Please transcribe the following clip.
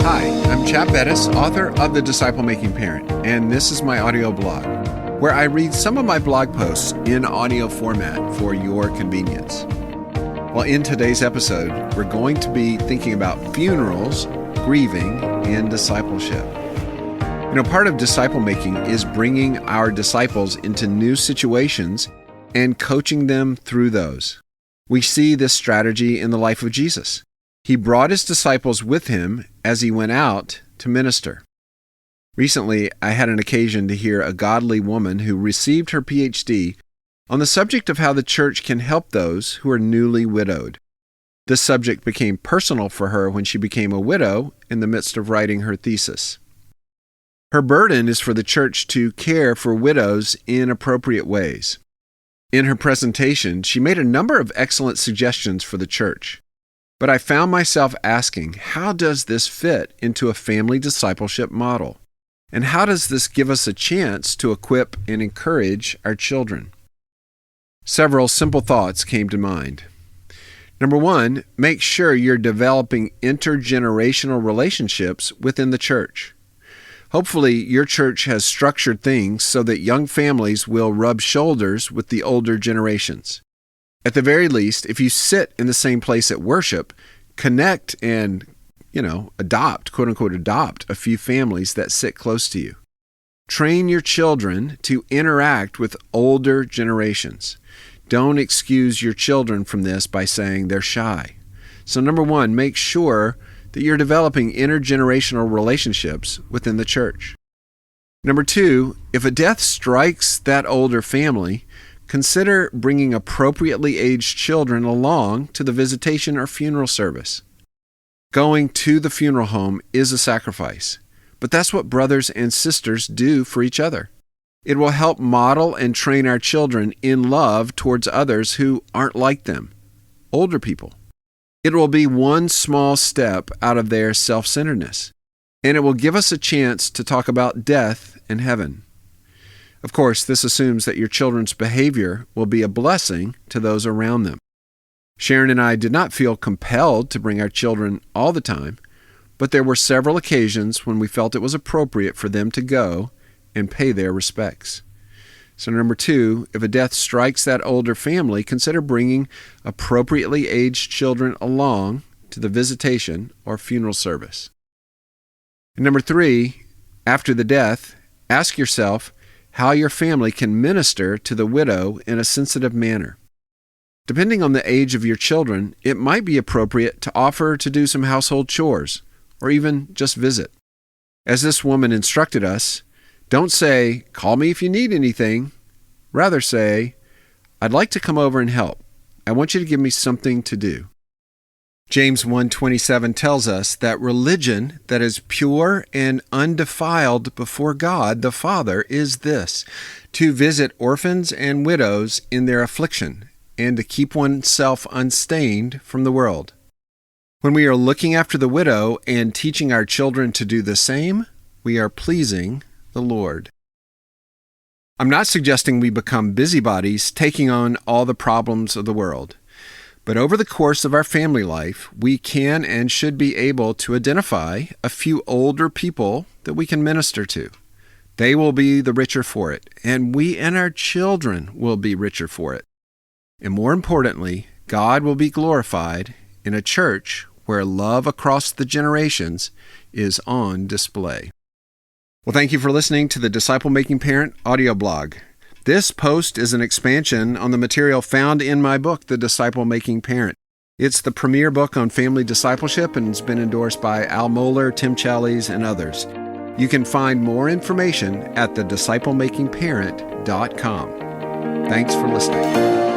Hi, I'm Chap Bettis, author of The Disciple Making Parent, and this is my audio blog, where I read some of my blog posts in audio format for your convenience. Well, in today's episode, we're going to be thinking about funerals, grieving, and discipleship. Part of disciple making is bringing our disciples into new situations and coaching them through those. We see this strategy in the life of Jesus. He brought his disciples with him as he went out to minister. Recently, I had an occasion to hear a godly woman who received her PhD on the subject of how the church can help those who are newly widowed. This subject became personal for her when she became a widow in the midst of writing her thesis. Her burden is for the church to care for widows in appropriate ways. In her presentation, she made a number of excellent suggestions for the church. But I found myself asking, how does this fit into a family discipleship model? And how does this give us a chance to equip and encourage our children? Several simple thoughts came to mind. Number one, make sure you're developing intergenerational relationships within the church. Hopefully, your church has structured things so that young families will rub shoulders with the older generations. At the very least, if you sit in the same place at worship, connect and, adopt, quote-unquote, adopt a few families that sit close to you. Train your children to interact with older generations. Don't excuse your children from this by saying they're shy. So number one, make sure that you're developing intergenerational relationships within the church. Number two, if a death strikes that older family, consider bringing appropriately aged children along to the visitation or funeral service. Going to the funeral home is a sacrifice, but that's what brothers and sisters do for each other. It will help model and train our children in love towards others who aren't like them, older people. It will be one small step out of their self-centeredness, and it will give us a chance to talk about death and heaven. Of course, this assumes that your children's behavior will be a blessing to those around them. Sharon and I did not feel compelled to bring our children all the time, but there were several occasions when we felt it was appropriate for them to go and pay their respects. So number two, if a death strikes that older family, consider bringing appropriately aged children along to the visitation or funeral service. And number three, after the death, ask yourself how your family can minister to the widow in a sensitive manner. Depending on the age of your children, it might be appropriate to offer to do some household chores, or even just visit. As this woman instructed us, don't say, "Call me if you need anything." Rather say, "I'd like to come over and help. I want you to give me something to do." James 1:27 tells us that religion that is pure and undefiled before God the Father is this: to visit orphans and widows in their affliction, and to keep oneself unstained from the world. When we are looking after the widow and teaching our children to do the same, we are pleasing the Lord. I'm not suggesting we become busybodies taking on all the problems of the world. But over the course of our family life, we can and should be able to identify a few older people that we can minister to. They will be the richer for it, and we and our children will be richer for it. And more importantly, God will be glorified in a church where love across the generations is on display. Well, thank you for listening to the Disciple Making Parent audio blog. This post is an expansion on the material found in my book, The Disciple Making Parent. It's the premier book on family discipleship and has been endorsed by Al Mohler, Tim Challies, and others. You can find more information at thedisciplemakingparent.com. Thanks for listening.